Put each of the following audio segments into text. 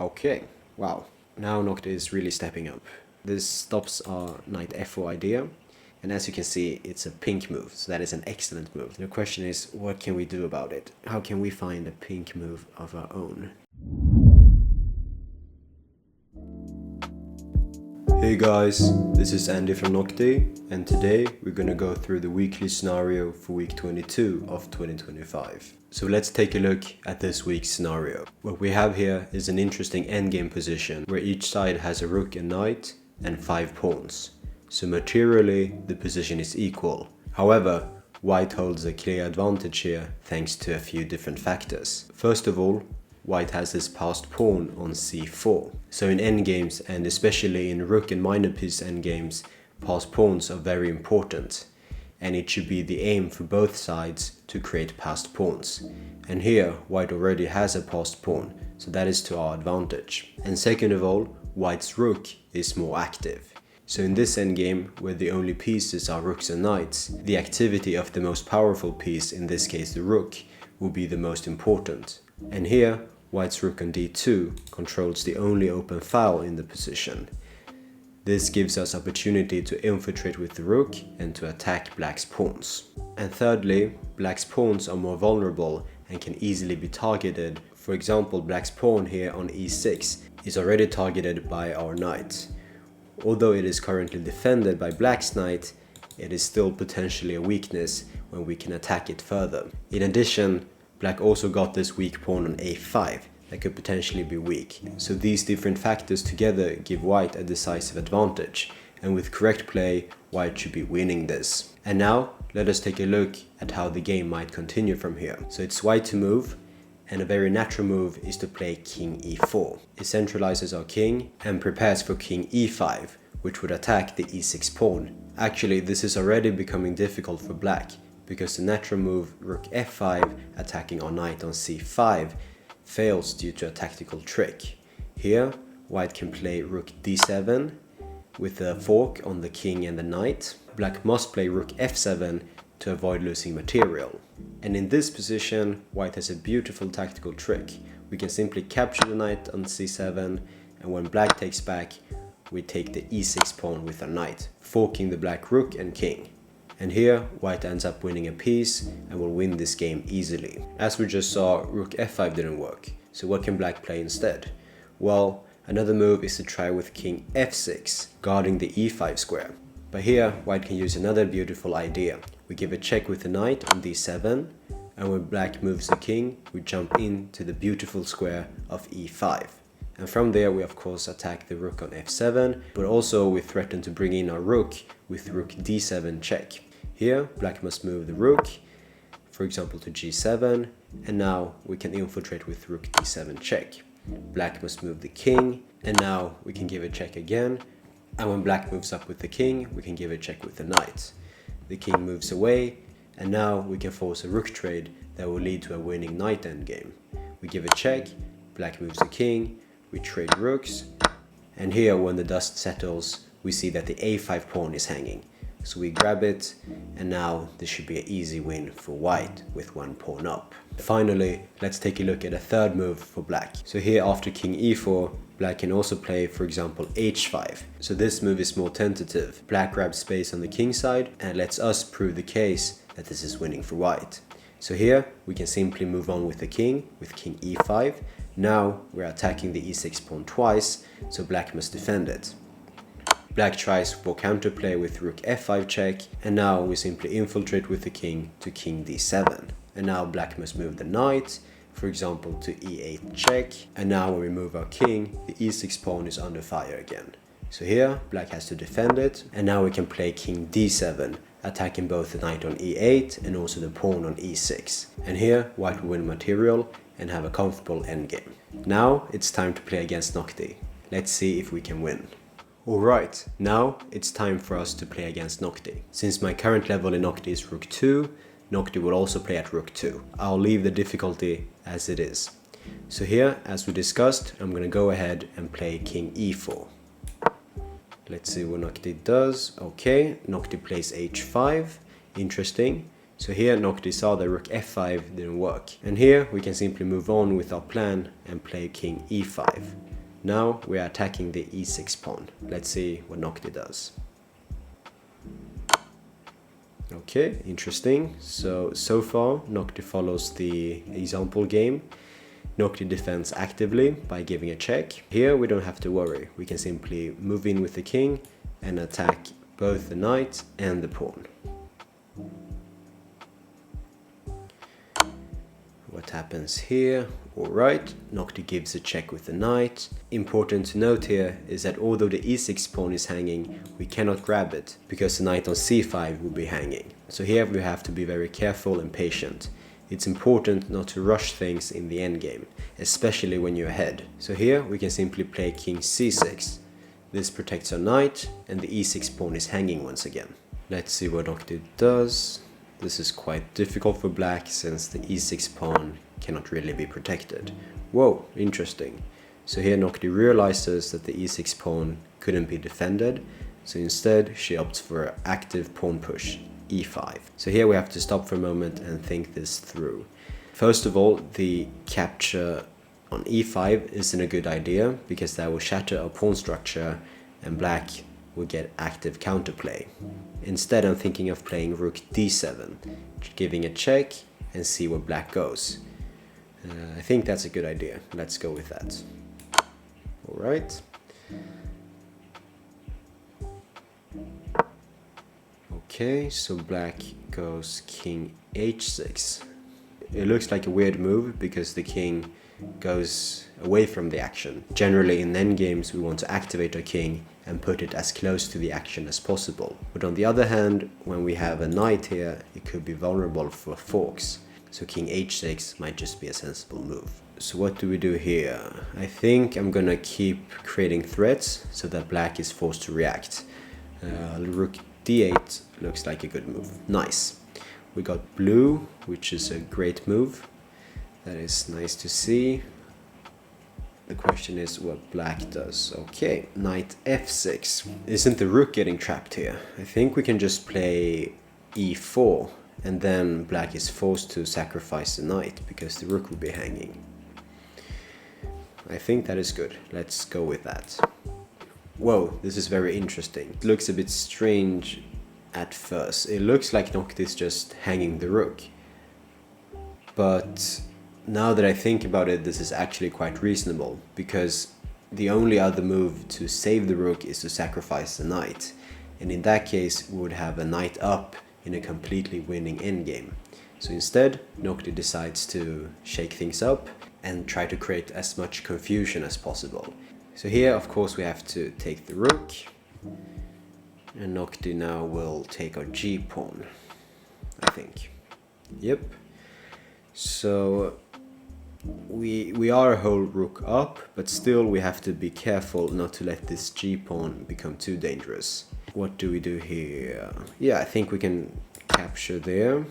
Okay, wow. Now Noctie is really stepping up. This stops our knight f4 idea. And as you can see, it's a pink move, so that is an excellent move. The question is, what can we do about it? How can we find a pink move of our own? Hey guys, this is Andy from Noctie, and today we're gonna go through the weekly scenario for week 22 of 2025. So let's take a look at this week's scenario. What we have here is an interesting endgame position where each side has a rook and knight and 5 pawns. So materially, the position is equal. However, white holds a clear advantage here thanks to a few different factors. First of all, white has this passed pawn on c4. So in endgames, and especially in rook and minor piece endgames, passed pawns are very important. And it should be the aim for both sides to create passed pawns. And here, white already has a passed pawn, so that is to our advantage. And second of all, white's rook is more active. So in this endgame, where the only pieces are rooks and knights, the activity of the most powerful piece, in this case the rook, will be the most important. And here, white's rook on d2 controls the only open file in the position. This gives us opportunity to infiltrate with the rook and to attack black's pawns. And thirdly, black's pawns are more vulnerable and can easily be targeted. For example, black's pawn here on e6 is already targeted by our knight. Although it is currently defended by black's knight, it is still potentially a weakness when we can attack it further. In addition, black also got this weak pawn on a5 that could potentially be weak. So these different factors together give white a decisive advantage, and with correct play, white should be winning this. And now, let us take a look at how the game might continue from here. So it's white to move, and a very natural move is to play king e4. It centralizes our king and prepares for king e5, which would attack the e6 pawn. Actually, this is already becoming difficult for black, because the natural move rook f5 attacking our knight on c5 fails due to a tactical trick. Here, white can play rook d7 with a fork on the king and the knight. Black must play rook f7 to avoid losing material. And in this position, white has a beautiful tactical trick. We can simply capture the knight on c7, and when black takes back, we take the e6 pawn with our knight, forking the black rook and king. And here, white ends up winning a piece and will win this game easily. As we just saw, rook f5 didn't work. So what can black play instead? Well, another move is to try with king f6, guarding the e5 square. But here, white can use another beautiful idea. We give a check with the knight on d7, and when black moves the king, we jump into the beautiful square of e5. And from there, we of course attack the rook on f7, but also we threaten to bring in our rook with rook d7 check. Here, black must move the rook, for example to g7, and now we can infiltrate with rook d7 check. Black must move the king, and now we can give a check again, and when black moves up with the king, we can give a check with the knight. The king moves away, and now we can force a rook trade that will lead to a winning knight endgame. We give a check, black moves the king, we trade rooks, and here when the dust settles, we see that the a5 pawn is hanging. So we grab it, and now this should be an easy win for white with one pawn up. Finally, let's take a look at a third move for black. So here after king e4, black can also play, for example, h5. So this move is more tentative. Black grabs space on the king side and lets us prove the case that this is winning for white. So here we can simply move on with the king, with king e5. Now we're attacking the e6 pawn twice, so black must defend it. Black tries for counterplay with rook f5 check, and now we simply infiltrate with the king to king d7. And now black must move the knight, for example to e8 check, and now when we move our king, the e6 pawn is under fire again. So here, black has to defend it, and now we can play king d7, attacking both the knight on e8 and also the pawn on e6. And here, white will win material and have a comfortable endgame. Now, it's time to play against Noctie. Let's see if we can win. Alright, now it's time for us to play against Noctie. Since my current level in Noctie is rook 2, Noctie will also play at rook 2. I'll leave the difficulty as it is. So here, as we discussed, I'm gonna go ahead and play king e4. Let's see what Noctie does. Okay, Noctie plays h5. Interesting. So here Noctie saw that rook f5 didn't work. And here we can simply move on with our plan and play king e5. Now we are attacking the e6 pawn. Let's see what Noctie does. Okay, interesting. So far Noctie follows the example game. Noctie defends actively by giving a check. Here we don't have to worry. We can simply move in with the king and attack both the knight and the pawn. What happens here? Alright, Noctie gives a check with the knight. Important to note here is that although the e6 pawn is hanging, we cannot grab it because the knight on c5 will be hanging. So here we have to be very careful and patient. It's important not to rush things in the endgame, especially when you're ahead. So here we can simply play king c6. This protects our knight and the e6 pawn is hanging once again. Let's see what Noctie does. This is quite difficult for black since the e6 pawn cannot really be protected. Whoa, interesting. So here Noctie realizes that the e6 pawn couldn't be defended, so instead she opts for an active pawn push, e5. So here we have to stop for a moment and think this through. First of all, the capture on e5 isn't a good idea because that will shatter our pawn structure and black will get active counterplay. Instead, I'm thinking of playing rook d7, giving a check and see where black goes. I think that's a good idea. Let's go with that. Alright. Okay, so black goes king h6. It looks like a weird move because the king goes away from the action. Generally in endgames we want to activate our king and put it as close to the action as possible. But on the other hand, when we have a knight here, it could be vulnerable for forks. So king h6 might just be a sensible move. So what do we do here? I think I'm gonna keep creating threats so that black is forced to react. Rook d8 looks like a good move. Nice. We got blue, which is a great move. That is nice to see. The question is what black does. Okay, knight f6. Isn't the rook getting trapped here? I think we can just play e4 and then black is forced to sacrifice the knight because the rook will be hanging. I think that is good. Let's go with that. Whoa, this is very interesting. It looks a bit strange at first. It looks like Noctie is just hanging the rook. But now that I think about it, this is actually quite reasonable because the only other move to save the rook is to sacrifice the knight. And in that case, we would have a knight up in a completely winning endgame. So instead, Noctie decides to shake things up and try to create as much confusion as possible. So here, of course, we have to take the rook. And Noctie now will take our g-pawn, I think. Yep. So we are a whole rook up, but still we have to be careful not to let this g-pawn become too dangerous. What do we do here? Yeah, I think we can capture there.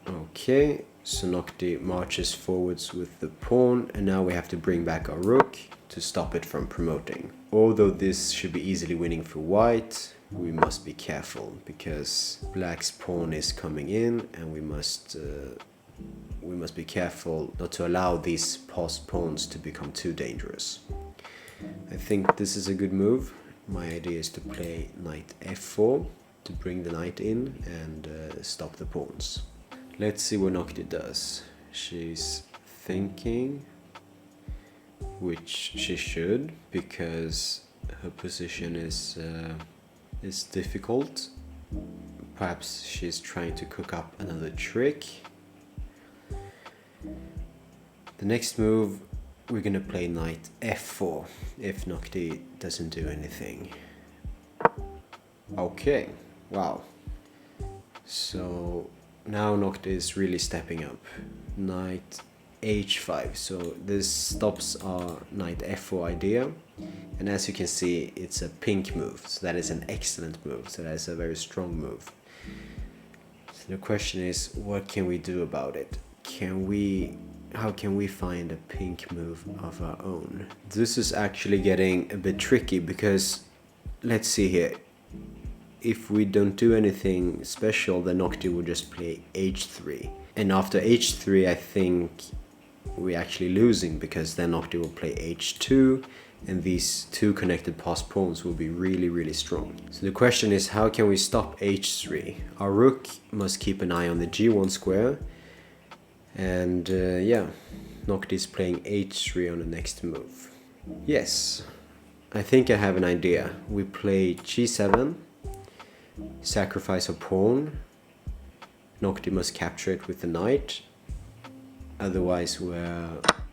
Okay, so Noctie marches forwards with the pawn, and now we have to bring back our rook to stop it from promoting. Although this should be easily winning for white, we must be careful because black's pawn is coming in, and we must be careful not to allow these passed pawns to become too dangerous. I think this is a good move. My idea is to play knight f4 to bring the knight in and stop the pawns. Let's see what Noctie does. She's thinking, which she should, because her position is difficult. Perhaps she's trying to cook up another trick. The next move, we're gonna play knight f4 if Noctie doesn't do anything. Okay, wow. So now Noctie is really stepping up. Knight h5, so this stops our knight f4 idea, and as you can see, it's a pink move, so that is an excellent move, so that is a very strong move. So the question is, what can we do about it? How can we find a pink move of our own? This is actually getting a bit tricky because, let's see here, if we don't do anything special, then Noctie will just play h3. And after h3, I think we're actually losing, because then Noctie will play h2, and these two connected passed pawns will be really strong. So the question is, how can we stop h3? Our rook must keep an eye on the g1 square, and yeah, Noctie is playing h3 on the next move. Yes, I think I have an idea. We play g7, sacrifice a pawn. Noctie must capture it with the knight, otherwise we're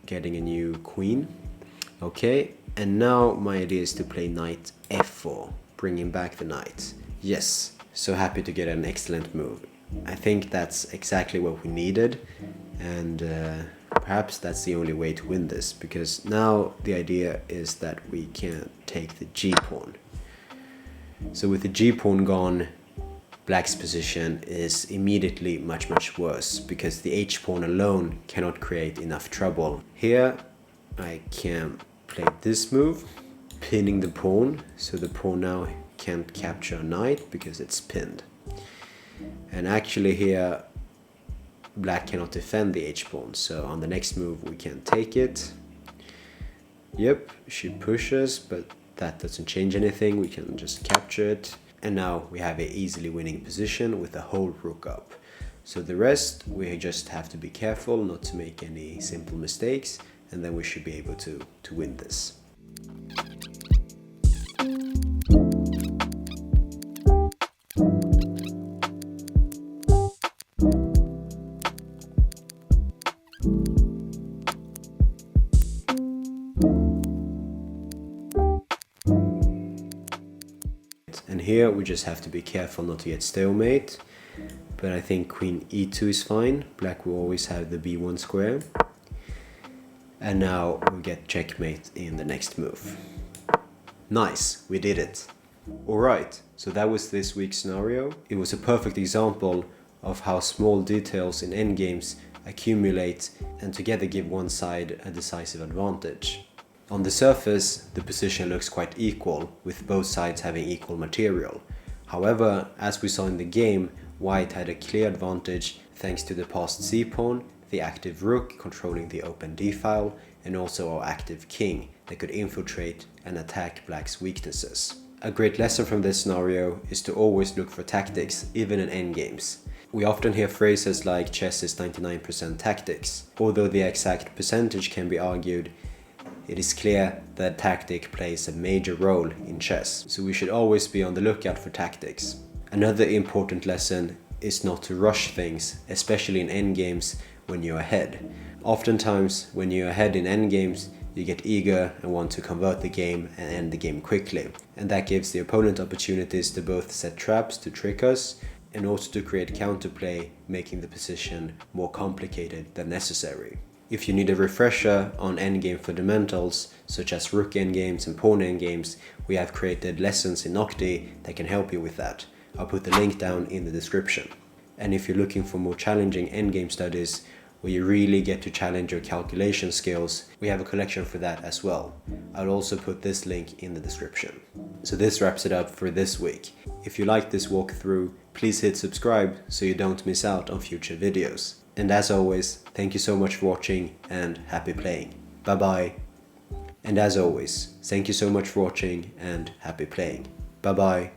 getting a new queen. Okay, and now my idea is to play knight f4, bringing back the knight. Yes, so happy to get an excellent move. I think that's exactly what we needed, and perhaps that's the only way to win this, because now the idea is that we can take the g-pawn. So with the g-pawn gone, Black's position is immediately much worse, because the h-pawn alone cannot create enough trouble. Here I can play this move, pinning the pawn, so the pawn now can't capture a knight because it's pinned. And actually here Black cannot defend the h-pawn, so on the next move we can take it. Yep, she pushes, but that doesn't change anything, we can just capture it. And now we have an easily winning position with the whole rook up. So the rest, we just have to be careful not to make any simple mistakes, and then we should be able to win this. And here we just have to be careful not to get stalemate, but I think queen e2 is fine. Black will always have the b1 square. And now we get checkmate in the next move. Nice, we did it. Alright, so that was this week's scenario. It was a perfect example of how small details in endgames accumulate and together give one side a decisive advantage. On the surface, the position looks quite equal, with both sides having equal material. However, as we saw in the game, White had a clear advantage thanks to the passed c-pawn, the active rook controlling the open d-file, and also our active king that could infiltrate and attack Black's weaknesses. A great lesson from this scenario is to always look for tactics, even in endgames. We often hear phrases like chess is 99% tactics. Although the exact percentage can be argued, it is clear that tactic plays a major role in chess, so we should always be on the lookout for tactics. Another important lesson is not to rush things, especially in endgames when you're ahead. Oftentimes, when you're ahead in endgames, you get eager and want to convert the game and end the game quickly. And that gives the opponent opportunities to both set traps to trick us and also to create counterplay, making the position more complicated than necessary. If you need a refresher on endgame fundamentals, such as rook endgames and pawn endgames, we have created lessons in Noctie that can help you with that. I'll put the link down in the description. And if you're looking for more challenging endgame studies, where you really get to challenge your calculation skills, we have a collection for that as well. I'll also put this link in the description. So this wraps it up for this week. If you like this walkthrough, please hit subscribe so you don't miss out on future videos. And as always, thank you so much for watching and happy playing. Bye bye. And as always, thank you so much for watching and happy playing. Bye bye.